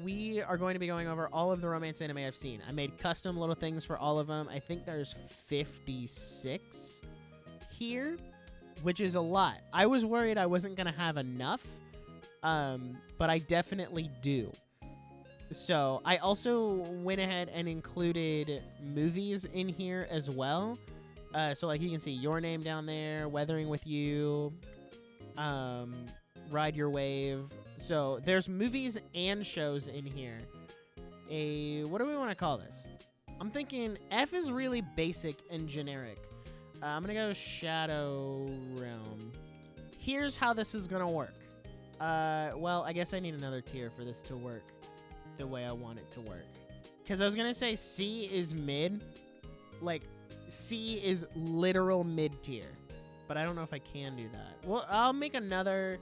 we are going to be going over all of the romance anime I've seen. I made custom little things for all of them. I think there's 56 here, which is a lot. I was worried I wasn't going to have enough, but I definitely do. So I also went ahead and included movies in here as well. So like you can see Your Name down there, Weathering with You, Ride Your Wave. So there's movies and shows in here. What do we want to call this? I'm thinking F is really basic and generic. I'm going to go Shadow Realm. Here's how this is going to work. Well, I guess I need another tier for this to work the way I want it to work. Because I was going to say C is mid. Like, C is literal mid tier. But I don't know if I can do that. Well, I'll make another...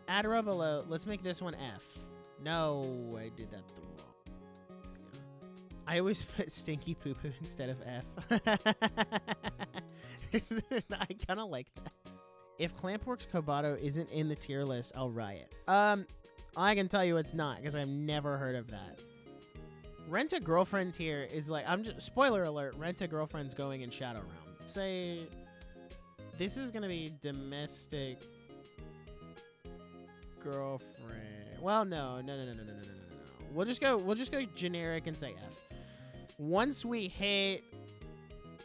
Add row below. Let's make this one F. No, I did that the wrong. I always put stinky poo poo instead of F. I kind of like that. If Clampworks Kobato isn't in the tier list, I'll riot. I can tell you it's not because I've never heard of that. Rent a Girlfriend tier is like, spoiler alert, Rent a Girlfriend's going in Shadow Realm. Say this is gonna be domestic girlfriend. Well, no. We'll just go generic and say F. Once we hit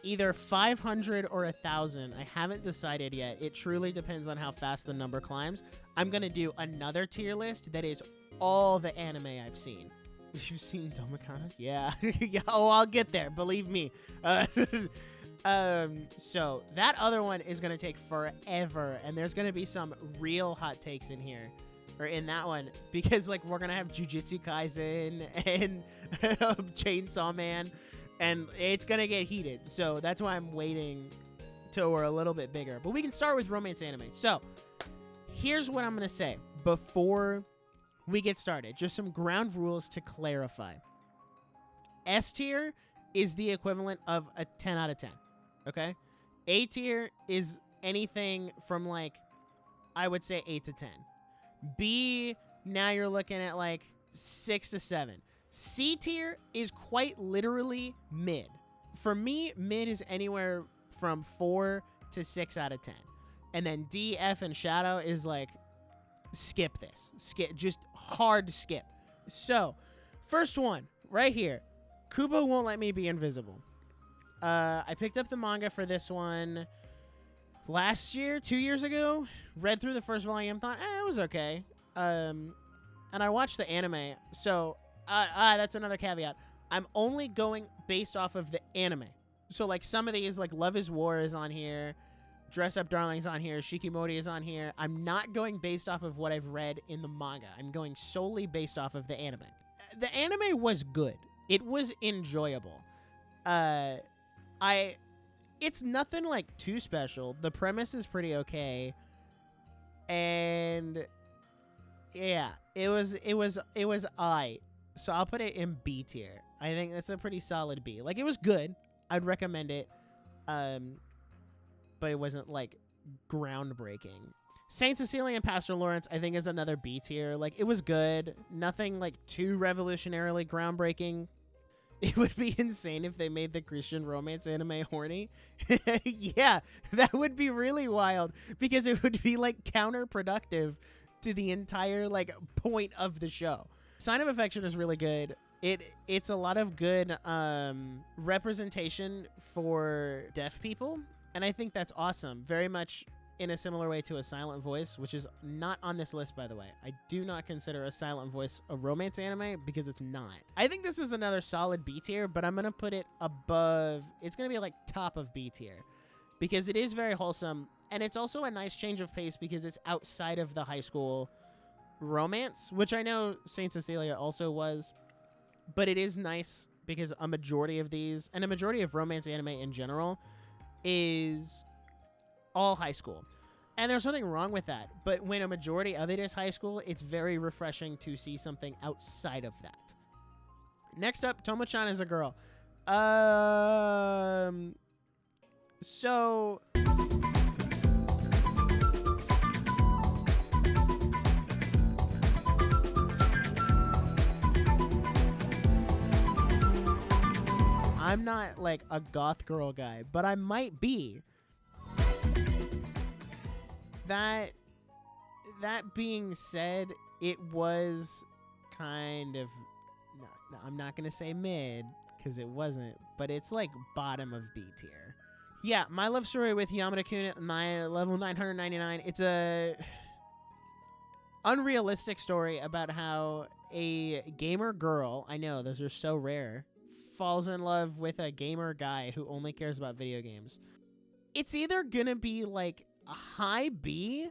either 500 or 1,000, I haven't decided yet. It truly depends on how fast the number climbs. I'm gonna do another tier list that is all the anime I've seen. You've seen Domikana? Yeah. Yeah. Oh, I'll get there. Believe me. So that other one is gonna take forever, and there's gonna be some real hot takes in here, or in that one, because like we're gonna have Jujutsu Kaisen and Chainsaw Man, and it's gonna get heated. So that's why I'm waiting till we're a little bit bigger. But we can start with romance anime. So here's what I'm gonna say before we get started. Just some ground rules to clarify. S tier is the equivalent of a 10 out of 10. Okay? A tier is anything from like, I would say 8 to 10. B, now you're looking at like 6 to 7. C tier is quite literally mid. For me, mid is anywhere from 4 to 6 out of 10. And then D, F, and Shadow is like, skip this. Just hard skip. So, first one, right here. Kubo Won't Let Me Be Invisible. I picked up the manga for this one last year, 2 years ago. Read through the first volume, thought, it was okay. And I watched the anime. So, that's another caveat. I'm only going based off of the anime. So, like, some of these, like, Love is War is on here. Dress Up Darling's on here. Shikimori is on here. I'm not going based off of what I've read in the manga. I'm going solely based off of the anime. The anime was good. It was enjoyable. It's nothing like too special. The premise is pretty okay. And yeah, it was I. So I'll put it in B tier. I think that's a pretty solid B. Like, it was good. I'd recommend it. But it wasn't like groundbreaking. Saint Cecilia and Pastor Lawrence, I think, is another B tier. Like, it was good. Nothing like too revolutionarily groundbreaking. It would be insane if they made the Christian romance anime horny. Yeah, that would be really wild because it would be like counterproductive to the entire like point of the show. Sign of Affection is really good. It's a lot of good representation for deaf people, and I think that's awesome. Very much in a similar way to A Silent Voice, which is not on this list, by the way. I do not consider A Silent Voice a romance anime because it's not. I think this is another solid B tier, but I'm going to put it above. It's going to be like top of B tier because it is very wholesome, and it's also a nice change of pace because it's outside of the high school romance, which I know Saint Cecilia also was, but it is nice because a majority of these, and a majority of romance anime in general, is all high school. And there's nothing wrong with that. But when a majority of it is high school, it's very refreshing to see something outside of that. Next up, Tomo-chan is a girl. So I'm not like a goth girl guy, but I might be. That being said, it was kind of, no, I'm not going to say mid because it wasn't, but it's like bottom of B tier. Yeah, My Love Story with Yamada-kun at level 999. It's a unrealistic story about how a gamer girl, I know those are so rare, falls in love with a gamer guy who only cares about video games. It's either going to be like a high B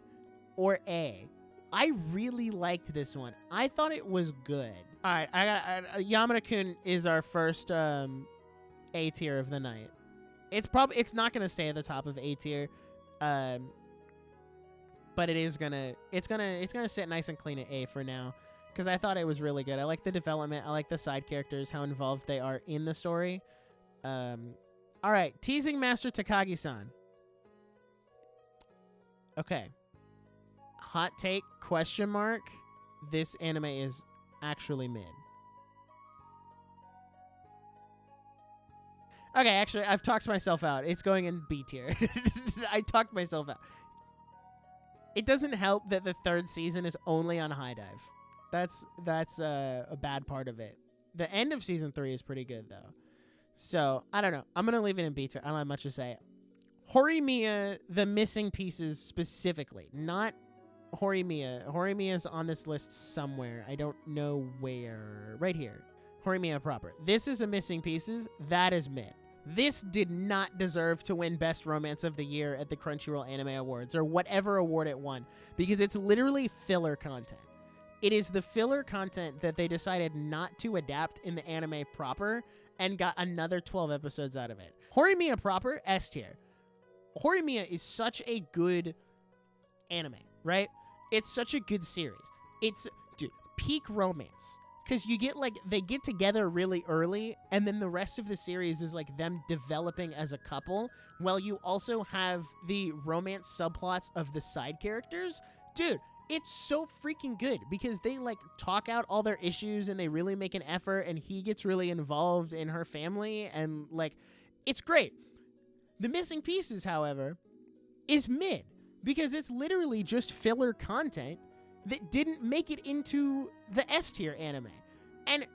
or A. I really liked this one. I thought it was good. All right, Yamada-kun is our first A tier of the night. It's not gonna stay at the top of A tier, but it's gonna sit nice and clean at A for now because I thought it was really good. I like the development. I like the side characters, how involved they are in the story. All right, Teasing Master Takagi-san. Okay. Hot take, question mark. This anime is actually mid. Okay, actually, I've talked myself out. It's going in B tier. I talked myself out. It doesn't help that the third season is only on High Dive. That's a bad part of it. The end of season 3 is pretty good, though. So, I don't know. I'm going to leave it in B tier. I don't have much to say. Horimiya, The Missing Pieces specifically. Not Horimiya. Horimiya's on this list somewhere. I don't know where. Right here. Horimiya proper. This is a Missing Pieces. That is mid. This did not deserve to win Best Romance of the Year at the Crunchyroll Anime Awards or whatever award it won because it's literally filler content. It is the filler content that they decided not to adapt in the anime proper and got another 12 episodes out of it. Horimiya proper, S tier. Horimiya is such a good anime, right? It's such a good series. It's, dude, peak romance. Because you get, like, they get together really early, and then the rest of the series is, like, them developing as a couple, while you also have the romance subplots of the side characters. Dude, it's so freaking good, because they, like, talk out all their issues, and they really make an effort, and he gets really involved in her family, and, like, it's great. The Missing Pieces, however, is mid, because it's literally just filler content that didn't make it into the S tier anime. And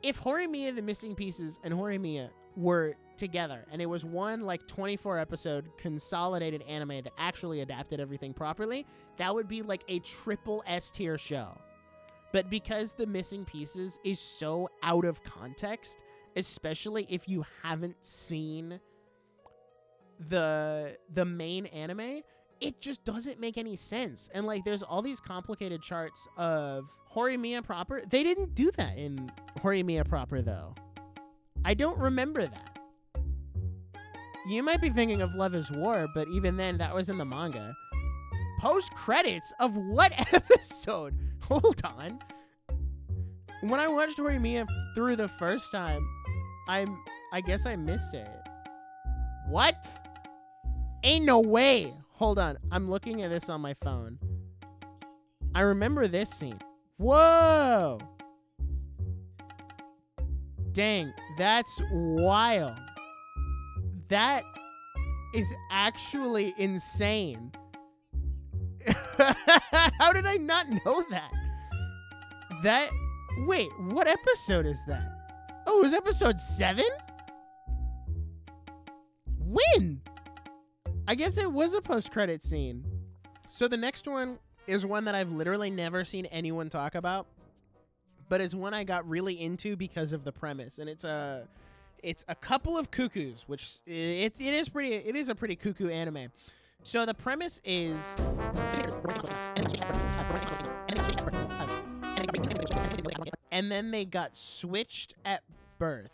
if Horimiya, The Missing Pieces, and Horimiya were together, and it was one, like, 24-episode consolidated anime that actually adapted everything properly, that would be, like, a triple S tier show. But because The Missing Pieces is so out of context, especially if you haven't seen the main anime, it just doesn't make any sense. And, like, there's all these complicated charts of Horimiya proper. They didn't do that in Horimiya proper, though. I don't remember that. You might be thinking of Love is War, but even then, that was in the manga. Post-credits of what episode? Hold on. When I watched Horimiya through the first time, I guess I missed it. What? Ain't no way. Hold on. I'm looking at this on my phone. I remember this scene. Whoa. Dang. That's wild. That is actually insane. How did I not know that? Wait, what episode is that? Oh, it was episode 7? When? I guess it was a post-credit scene. So the next one is one that I've literally never seen anyone talk about, but it's one I got really into because of the premise. And it's a couple of cuckoos, which it is a pretty cuckoo anime. So the premise is and then they got switched at birth.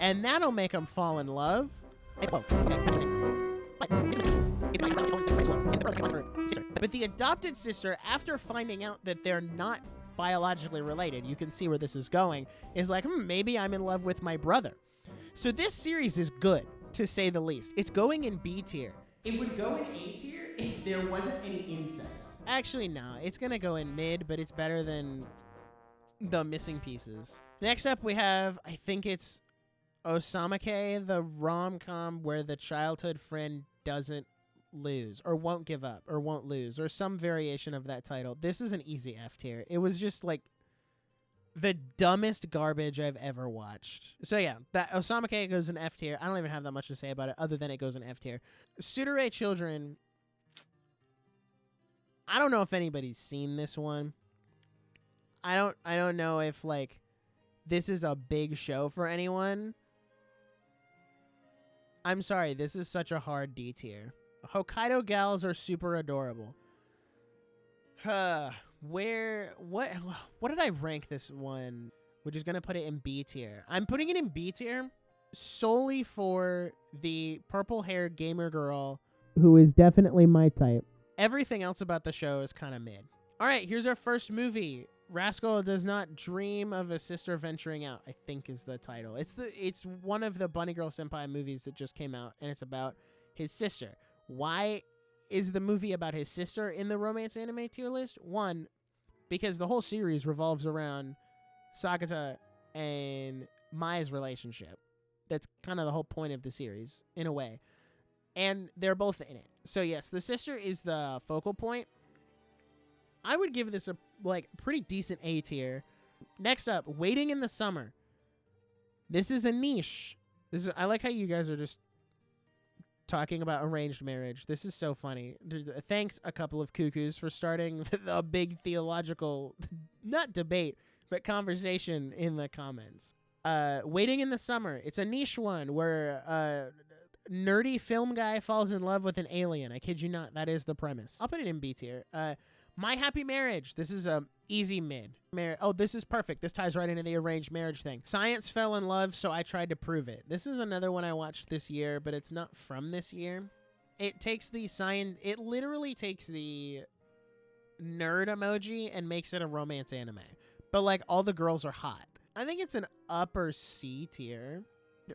And that'll make them fall in love. But the adopted sister, after finding out that they're not biologically related, you can see where this is going, is like, maybe I'm in love with my brother. So this series is good, to say the least. It's going in B tier. It would go in A tier if there wasn't any incest. Actually, no. It's going to go in mid, but it's better than the missing pieces. Next up, we have, I think it's Osamake, the rom-com where the childhood friend doesn't lose or won't give up or won't lose or some variation of that title. This is an easy F tier. It was just like the dumbest garbage I've ever watched. So yeah, that Osamake goes in F tier. I don't even have that much to say about it other than it goes in F tier. Tsundere Children, I don't know if anybody's seen this one. I don't know if like this is a big show for anyone. I'm sorry, this is such a hard D tier. Hokkaido gals are super adorable. What did I rank this one? Which is going to put it in B tier. I'm putting it in B tier solely for the purple hair gamer girl who is definitely my type. Everything else about the show is kind of mid. All right, here's our first movie. Rascal Does Not Dream of a Sister Venturing Out, I think is the title. It's one of the Bunny Girl Senpai movies that just came out, and it's about his sister. Why is the movie about his sister in the romance anime tier list? One, because the whole series revolves around Sakata and Mai's relationship. That's kind of the whole point of the series, in a way. And they're both in it. So yes, the sister is the focal point. I would give this a pretty decent A tier. Next up, Waiting in the Summer. This is a niche. I like how you guys are just talking about arranged marriage. This is so funny. Thanks a couple of cuckoos for starting a big theological, not debate, but conversation in the comments. Waiting in the Summer. It's a niche one where a nerdy film guy falls in love with an alien. I kid you not. That is the premise. I'll put it in B tier. My Happy Marriage. This is a easy mid. Oh, this is perfect. This ties right into the arranged marriage thing. Science fell in love, so I tried to prove it. This is another one I watched this year, but it's not from this year. It takes the science. It literally takes the nerd emoji and makes it a romance anime. But like all the girls are hot. I think it's an upper C tier.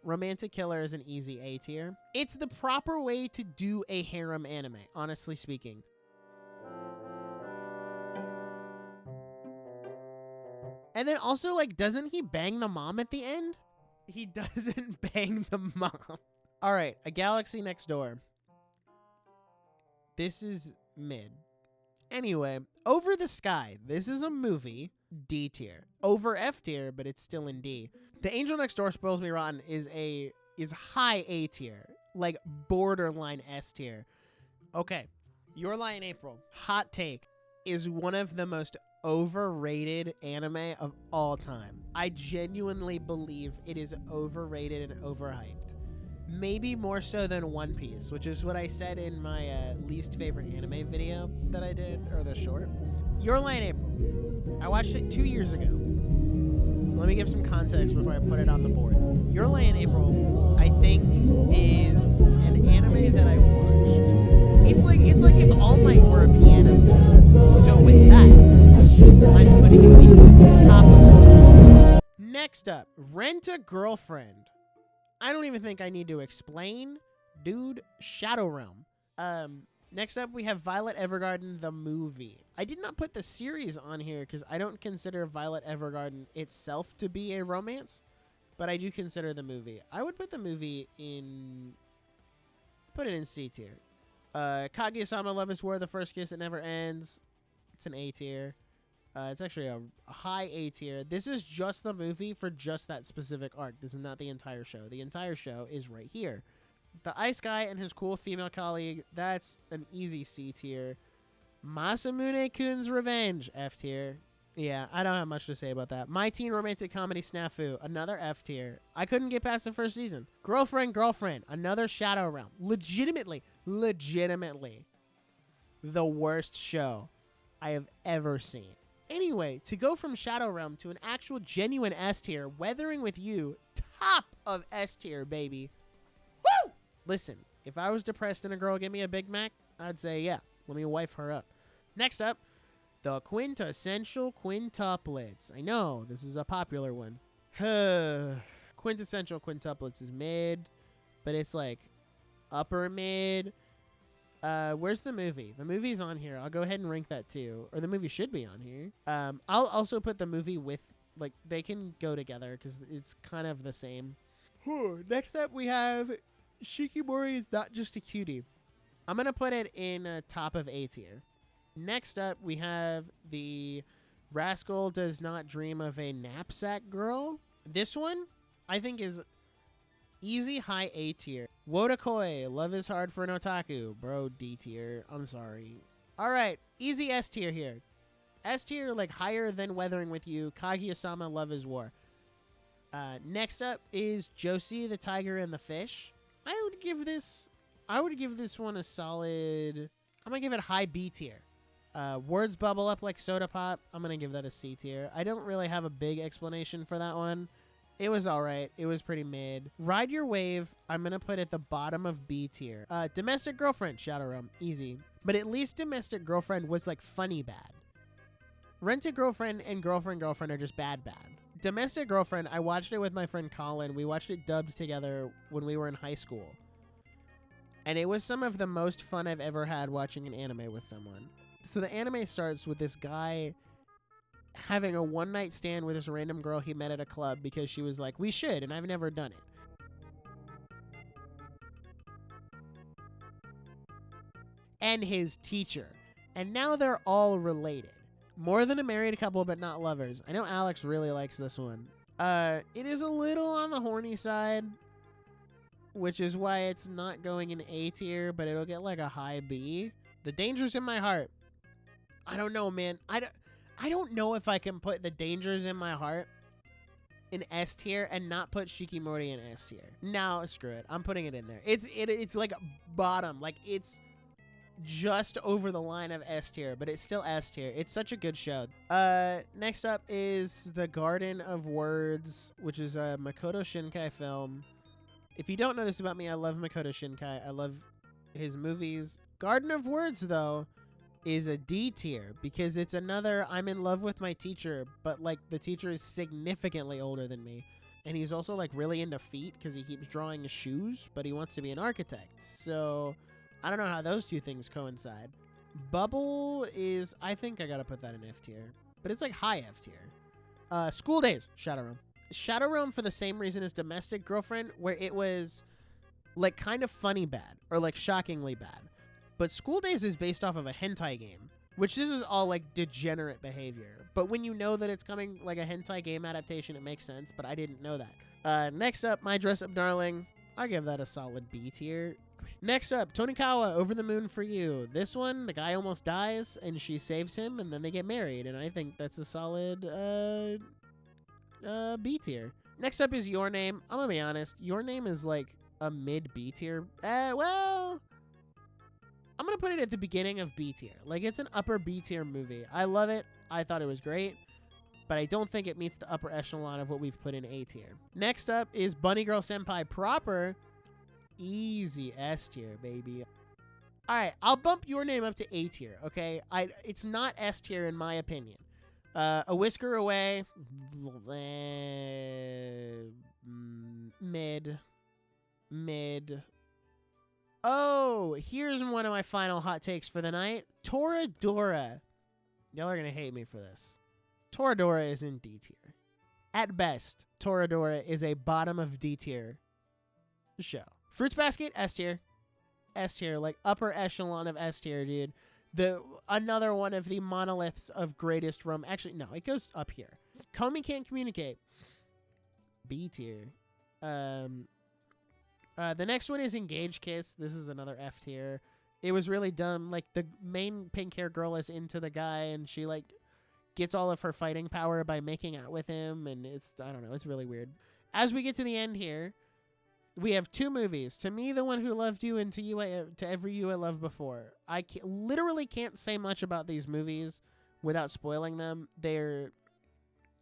Romantic Killer is an easy A tier. It's the proper way to do a harem anime, honestly speaking. And then also, like, doesn't he bang the mom at the end? He doesn't bang the mom. All right, A Galaxy Next Door. This is mid. Anyway, Over the Sky. This is a movie, D tier. Over F tier, but it's still in D. The Angel Next Door, Spoils Me Rotten, is high A tier. Like, borderline S tier. Okay, Your Lie in April. Hot take. Is one of the most overrated anime of all time. I genuinely believe it is overrated and overhyped. Maybe more so than One Piece, which is what I said in my least favorite anime video that I did, or the short. Your Lie in April. I watched it 2 years ago. Let me give some context before I put it on the board. Your Lie in April, I think, is an anime that I watched. It's like if All Might were a piano game. So with that, I'm putting it in the top of the list. Next up, Rent a Girlfriend. I don't even think I need to explain. Dude, Shadow Realm. Next up, we have Violet Evergarden, the movie. I did not put the series on here because I don't consider Violet Evergarden itself to be a romance, but I do consider the movie. I would put the movie in... Put it in C tier. Kaguya-sama Love is War, The First Kiss That Never Ends. It's an A tier. It's actually a high A tier. This is just the movie for just that specific arc. This is not the entire show. The entire show is right here. The Ice Guy and His Cool Female Colleague, that's an easy C tier. Masamune-kun's Revenge, F tier. Yeah, I don't have much to say about that. My Teen Romantic Comedy Snafu, another F tier. I couldn't get past the first season. Girlfriend, another Shadow Realm. Legitimately, the worst show I have ever seen. Anyway, to go from Shadow Realm to an actual genuine S tier, Weathering with You, top of S tier, baby. Woo! Listen, if I was depressed and a girl gave me a Big Mac, I'd say, yeah, let me wife her up. Next up, the Quintessential Quintuplets. I know, this is a popular one. Quintessential Quintuplets is mid, but it's like upper mid. Where's the movie? The movie's on here. I'll go ahead and rank that too. Or the movie should be on here. I'll also put the movie with, like, they can go together because it's kind of the same. Next up, we have Shikimori is Not Just a Cutie. I'm going to put it in top of A tier. Next up, we have the Rascal Does Not Dream of a Knapsack Girl. This one, I think, is easy high A tier. Wodakoi, Love is Hard for an Otaku. Bro, D tier. I'm sorry. All right, easy S tier here. S tier, like, higher than Weathering with You. Kaguya-sama, Love is War. Next up is Josie, the Tiger and the Fish. I would give this one a solid, I'm going to give it high B tier. Words Bubble Up Like Soda Pop. I'm going to give that a C tier. I don't really have a big explanation for that one. It was all right. It was pretty mid. Ride Your Wave, I'm going to put at the bottom of B tier. Domestic Girlfriend, Shadow Realm, easy. But at least Domestic Girlfriend was, like, funny bad. Rented Girlfriend and Girlfriend are just bad. Domestic Girlfriend, I watched it with my friend Colin. We watched it dubbed together when we were in high school. And it was some of the most fun I've ever had watching an anime with someone. So the anime starts with this guy having a one-night stand with this random girl he met at a club because she was like, we should, and I've never done it. And his teacher. And now they're all related. More than a married couple, but not lovers. I know Alex really likes this one. It is a little on the horny side, which is why it's not going in A tier, but it'll get like a high B. The Dangers in My Heart. I don't know, man. I don't know if I can put The Dangers in My Heart in S tier and not put Shikimori in S tier. No, screw it. I'm putting it in there. It's like bottom. Like, it's just over the line of S tier, but it's still S tier. It's such a good show. Next up is The Garden of Words, which is a Makoto Shinkai film. If you don't know this about me, I love Makoto Shinkai. I love his movies. Garden of Words, though, is a D tier because it's another I'm in love with my teacher, but, like, the teacher is significantly older than me. And he's also, like, really into feet because he keeps drawing shoes, but he wants to be an architect. So I don't know how those two things coincide. Bubble is, I think I gotta put that in F tier, but it's like high F tier. School Days, Shadow Realm. Shadow Realm for the same reason as Domestic Girlfriend, where it was like kind of funny bad or like shockingly bad. But School Days is based off of a hentai game, which this is all like degenerate behavior. But when you know that it's coming like a hentai game adaptation, it makes sense, but I didn't know that. Next up, My Dress Up Darling. I give that a solid B tier. Next up, Tonikawa, Over the Moon for You. This one, the guy almost dies, and she saves him, and then they get married, and I think that's a solid B tier. Next up is Your Name. I'm gonna be honest, Your Name is like a mid B tier. Well, I'm gonna put it at the beginning of B tier. Like, it's an upper B tier movie. I love it. I thought it was great, but I don't think it meets the upper echelon of what we've put in A tier. Next up is Bunny Girl Senpai proper. Easy S tier, baby. All right, I'll bump Your Name up to A tier, okay? It's not S tier in my opinion. A Whisker Away, mid. Oh, here's one of my final hot takes for the night. Toradora. Y'all are going to hate me for this. Toradora is in D tier. At best, Toradora is a bottom of D tier show. Fruits Basket, S tier. S tier, like upper echelon of S tier, dude. Another one of the monoliths of greatest rom. Actually, no, it goes up here. Comey Can't Communicate. B tier. The next one is Engage Kiss. This is another F tier. It was really dumb. Like, the main pink hair girl is into the guy, and she, like, gets all of her fighting power by making out with him, and I don't know, it's really weird. As we get to the end here, we have two movies. To Me, The One Who Loved You, and To Every You I Loved Before. I literally can't say much about these movies without spoiling them. They're,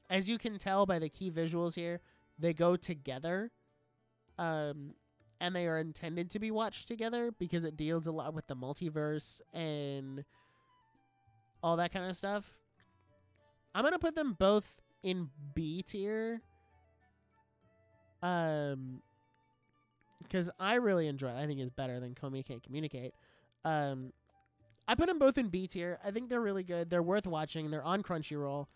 as you can tell by the key visuals here, they go together. And they are intended to be watched together because it deals a lot with the multiverse and all that kind of stuff. I'm going to put them both in B tier. Because I really enjoy it. I think it's better than Comey Can't Communicate. I put them both in B tier. I think they're really good. They're worth watching. They're on Crunchyroll,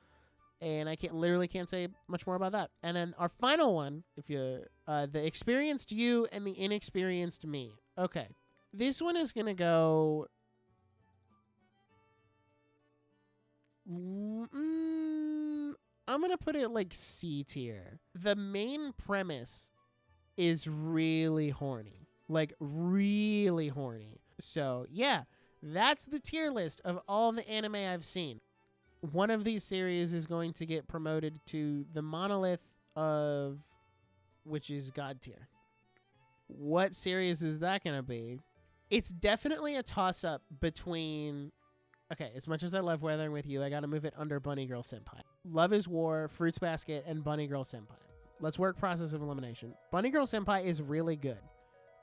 and I can't say much more about that. And then our final one, the experienced you and the inexperienced me. Okay, this one is gonna go. I'm gonna put it like C tier. The main premise is really horny, like really horny. So yeah, that's the tier list of all the anime I've seen. One of these series is going to get promoted to the monolith of, which is God tier. What series is that gonna be? It's definitely a toss-up between. Okay, as much as I love Weathering with You, I gotta move it under Bunny Girl Senpai. Love is War, Fruits Basket, and Bunny Girl Senpai. Let's work process of elimination. Bunny Girl Senpai is really good,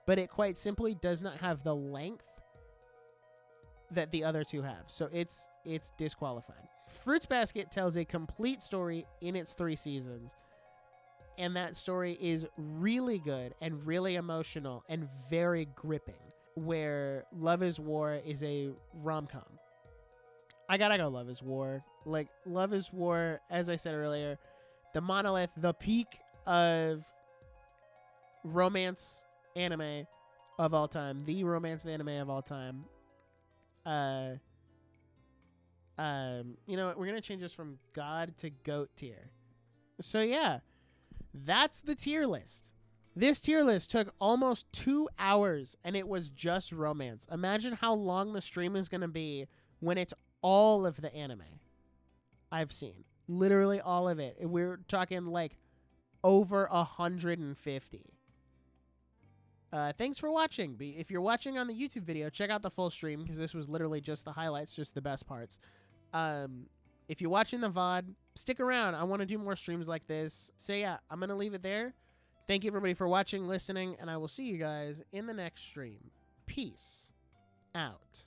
but it quite simply does not have the length that the other two have. So it's disqualified. Fruits Basket tells a complete story in its 3 seasons, and that story is really good and really emotional and very gripping, where Love is War is a rom-com. I gotta go Love is War. Like, Love is War, as I said earlier, the monolith, the peak of romance anime of all time. The romance anime of all time. You know what? We're gonna change this from God to GOAT tier. So yeah, that's the tier list. This tier list took almost 2 hours, and it was just romance. Imagine how long the stream is gonna be when it's all of the anime I've seen. Literally all of it. We're talking like over 150. Thanks for watching. If you're watching on the YouTube video, check out the full stream, because this was literally just the highlights, just the best parts. If you're watching the VOD, stick around. I want to do more streams like this. So yeah, I'm going to leave it there. Thank you everybody for watching, listening, and I will see you guys in the next stream. Peace out.